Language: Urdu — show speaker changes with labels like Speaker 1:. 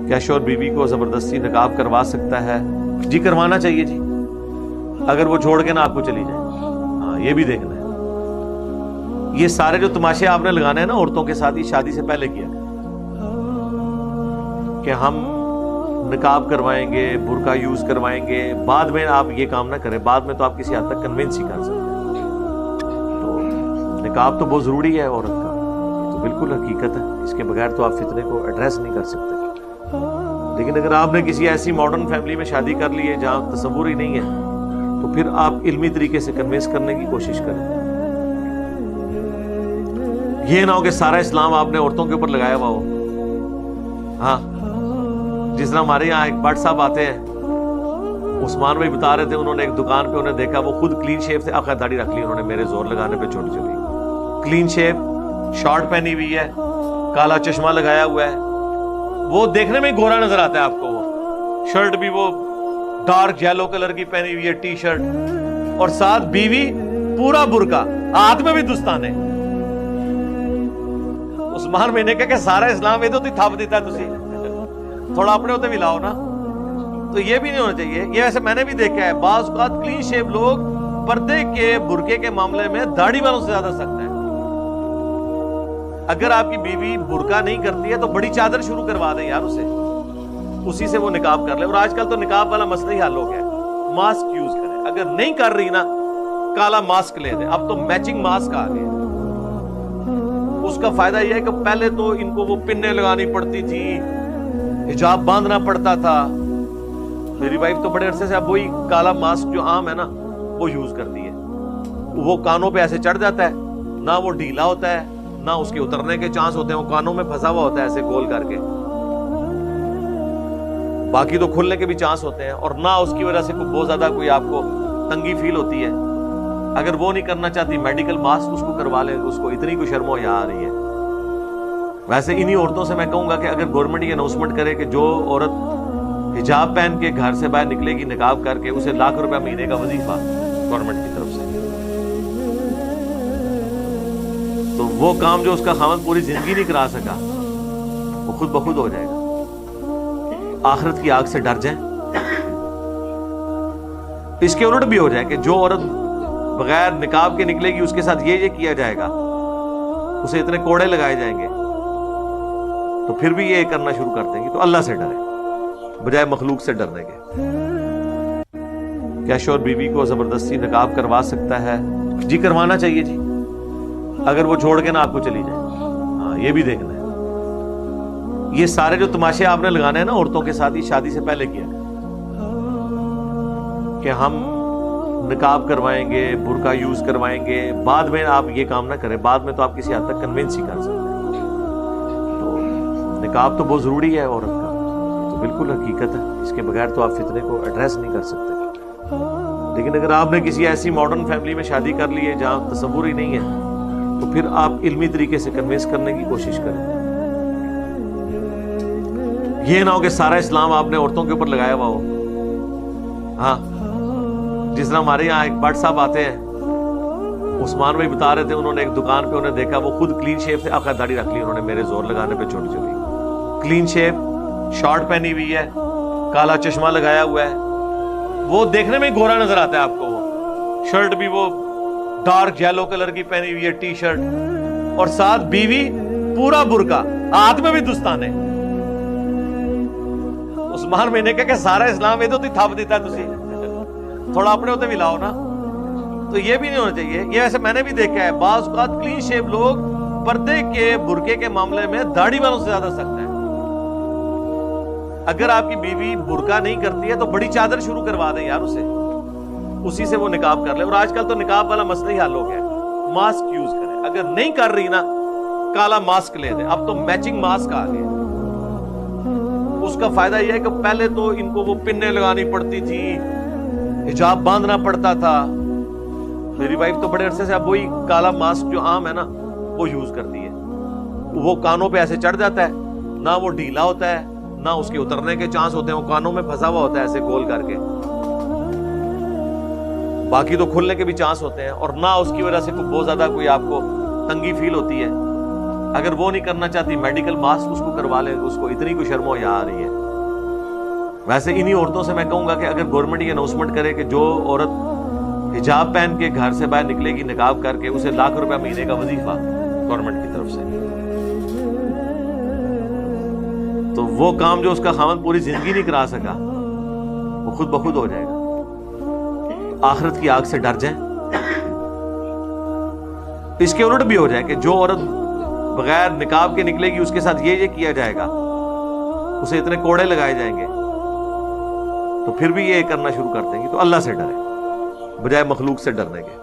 Speaker 1: کیا شوہر بیوی کو زبردستی نقاب کروا سکتا ہے؟ جی کروانا چاہیے جی، اگر وہ چھوڑ کے نا آپ کو چلی جائے۔ ہاں یہ بھی دیکھنا ہے۔ یہ سارے جو تماشے آپ نے لگانے ہیں نا عورتوں کے ساتھ، یہ شادی سے پہلے کیا کہ ہم نقاب کروائیں گے، برقع یوز کروائیں گے، بعد میں آپ یہ کام نہ کریں، بعد میں تو آپ کسی حد تک کنونس ہی کر سکتے ہیں۔ تو نقاب تو بہت ضروری ہے عورت کا، تو بالکل حقیقت ہے، اس کے بغیر تو آپ فتنے کو ایڈریس نہیں کر سکتے۔ لیکن اگر آپ نے کسی ایسی ماڈرن فیملی میں شادی کر لی ہے جہاں تصور ہی نہیں ہے، تو پھر آپ علمی طریقے سے کنونس کرنے کی کوشش کریں۔ یہ نہ ہو کہ سارا اسلام آپ نے عورتوں کے اوپر لگایا ہوا ہو۔ ہاں جس طرح ہمارے یہاں ایک بٹ صاحب آتے ہیں، عثمان بھائی بتا رہے تھے، انہوں نے ایک دکان پہ انہیں دیکھا، وہ خود کلین شیو تھے، آخر داڑھی رکھ لی انہوں نے، میرے زور لگانے پہ چھوٹی چلی، کلین شیو، شارٹ پہنی ہوئی ہے، کالا چشمہ لگایا ہوا ہے، وہ دیکھنے میں گورا نظر آتا ہے آپ کو، وہ شرٹ بھی وہ ڈارک یلو کلر کی پہنی ہوئی ہے، ٹی شرٹ، اور ساتھ بیوی پورا برقع، ہاتھ میں بھی دستانے۔ عثمان میں نے کہا کہ سارا اسلام یہ تو تھپ دیتا ہے، تسی تھوڑا اپنے ہوتے بھی لاؤ نا۔ تو یہ بھی نہیں ہونا چاہیے۔ یہ ویسے میں نے بھی دیکھا ہے، بعض اوقات کلین شیو لوگ پردے کے برقعے کے معاملے میں داڑھی والوں سے زیادہ سخت ہے۔ اگر آپ کی بیوی برقع نہیں کرتی ہے تو بڑی چادر شروع کروا دیں یار اسے، اسی سے وہ نقاب کر لے۔ اور آج کل تو نقاب والا مسئلہ ہی حل ہو گیا ہے، ماسک یوز کریں، اگر نہیں کر رہی نا کالا ماسک لے دیں، اب تو میچنگ ماسک آ گئے۔ اس کا فائدہ یہ ہے کہ پہلے تو ان کو وہ پنیں لگانی پڑتی تھی، حجاب باندھنا پڑتا تھا۔ میری وائف تو بڑے عرصے سے اب وہی کالا ماسک جو عام ہے نا وہ یوز کرتی ہے، وہ کانوں پہ ایسے چڑھ جاتا ہے، نہ وہ ڈھیلا ہوتا ہے نہ اس کے اترنے کے چانس ہوتے ہیں، وہ کانوں میں پھنسا ہوا ہوتا ہے ایسے گول کر کے، باقی تو کھلنے کے بھی چانس ہوتے ہیں، اور نہ اس کی وجہ سے بہت زیادہ کوئی آپ کو تنگی فیل ہوتی ہے۔ اگر وہ نہیں کرنا چاہتی میڈیکل ماسک اس کو کروا لے، اس کو اتنی کوئی شرم و حیا آ رہی ہے۔ ویسے انہی عورتوں سے میں کہوں گا کہ اگر گورنمنٹ یہ اناؤنسمنٹ کرے کہ جو عورت حجاب پہن کے گھر سے باہر نکلے گی نقاب کر کے، اسے ₹1,00,000 مہینے کا وظیفہ گورنمنٹ کی طرف سے، تو وہ کام جو اس کا خاوند پوری زندگی نہیں کرا سکا وہ خود بخود ہو جائے گا۔ آخرت کی آگ سے ڈر جائیں۔ اس کے الٹ بھی ہو جائے کہ جو عورت بغیر نقاب کے نکلے گی اس کے ساتھ یہ کیا جائے گا، اسے اتنے کوڑے لگائے جائیں گے، تو پھر بھی یہ کرنا شروع کر دیں گی۔ تو اللہ سے ڈرے بجائے مخلوق سے ڈرنے کے۔ کیا شوہر بیوی کو زبردستی نقاب کروا سکتا ہے؟ جی کروانا چاہیے جی، اگر وہ چھوڑ کے نا آپ کو چلی جائے۔ ہاں یہ بھی دیکھنا ہے۔ یہ سارے جو تماشے آپ نے لگانے ہیں نا عورتوں کے ساتھ، یہ شادی سے پہلے کیا کہ ہم نقاب کروائیں گے، برقع یوز کروائیں گے، بعد میں آپ یہ کام نہ کریں، بعد میں تو آپ کسی حد تک کنونس ہی کر سکتے ہیں۔ تو نقاب تو بہت ضروری ہے عورت کا، تو بالکل حقیقت ہے، اس کے بغیر تو آپ فتنے کو ایڈریس نہیں کر سکتے۔ لیکن اگر آپ نے کسی ایسی ماڈرن فیملی میں شادی کر لی ہے جہاں تصور ہی نہیں ہے، تو پھر آپ علمی طریقے سے کنونس کرنے کی کوشش کریں۔ یہ نہ ہو کہ سارا اسلام آپ نے عورتوں کے اوپر لگایا ہوا ہو۔ ہاں جس طرح ہمارے یہاں ایک بٹ صاحب آتے ہیں، عثمان بھائی بتا رہے تھے، انہوں نے ایک دکان پہ انہیں دیکھا، وہ خود کلین شیو تھے، آخر داڑھی رکھ لی انہوں نے، میرے زور لگانے پہ چھوٹی چلی، کلین شیو، شارٹ پہنی ہوئی ہے، کالا چشمہ لگایا ہوا ہے، وہ دیکھنے میں گورا نظر آتا ہے آپ کو، وہ شرٹ بھی وہ ڈارک یلو کلر کی پہنی ہوئی ہے، ٹی شرٹ، اور ساتھ بیوی پورا برقع، ہاتھ میں بھی دستانے۔ عثمان میں نے کہا کہ سارا اسلام یہ تو تھپ دیتا ہے، تسی تھوڑا اپنے ہوتے بھی لاؤ نا۔ تو یہ بھی نہیں ہونا چاہیے۔ یہ ویسے میں نے بھی دیکھا ہے، بعض اوقات کلین شیو لوگ پردے کے برقعے کے معاملے میں داڑھی والوں سے زیادہ سخت ہے۔ اگر آپ کی بیوی برقع نہیں کرتی ہے تو بڑی چادر شروع کروا دیں یار اسے، اسی سے وہ نقاب کر لے۔ اور آج کل تو نقاب والا مسئلہ ہی حل ہو گیا ہے، ماسک یوز کریں، اگر نہیں کر رہی نا کالا ماسک لے دیں، اب تو میچنگ ماسک آ گئے۔ اس کا فائدہ یہ ہے کہ پہلے تو ان کو وہ پنیں لگانی پڑتی تھی، حجاب باندھنا پڑتا تھا۔ میری وائف تو بڑے عرصے سے اب وہی کالا ماسک جو عام ہے نا وہ یوز کرتی ہے، وہ کانوں پہ ایسے چڑھ جاتا ہے، نہ وہ ڈھیلا ہوتا ہے نہ اس کے اترنے کے چانس ہوتے ہیں، وہ کانوں میں پھنسا ہوا ہوتا ہے ایسے گول کر کے، باقی تو کھلنے کے بھی چانس ہوتے ہیں، اور نہ اس کی وجہ سے بہت زیادہ کوئی آپ کو تنگی فیل ہوتی ہے۔ اگر وہ نہیں کرنا چاہتی میڈیکل ماسک اس کو کروا لے، اس کو اتنی کوئی شرم و حیا آ رہی ہے۔ ویسے انہی عورتوں سے میں کہوں گا کہ اگر گورنمنٹ یہ اناؤنسمنٹ کرے کہ جو عورت حجاب پہن کے گھر سے باہر نکلے گی نقاب کر کے، اسے ₹1,00,000 مہینے کا وظیفہ گورنمنٹ کی طرف سے، تو وہ کام جو اس کا خاوند پوری زندگی نہیں کرا سکا وہ خود بخود ہو جائے گا۔ آخرت کی آگ سے ڈر جائیں۔ اس کے الٹ بھی ہو جائے کہ جو عورت بغیر نقاب کے نکلے گی اس کے ساتھ یہ کیا جائے گا، اسے اتنے کوڑے لگائے جائیں گے، تو پھر بھی یہ کرنا شروع کر دیں گے۔ تو اللہ سے ڈرے بجائے مخلوق سے ڈرنے کے۔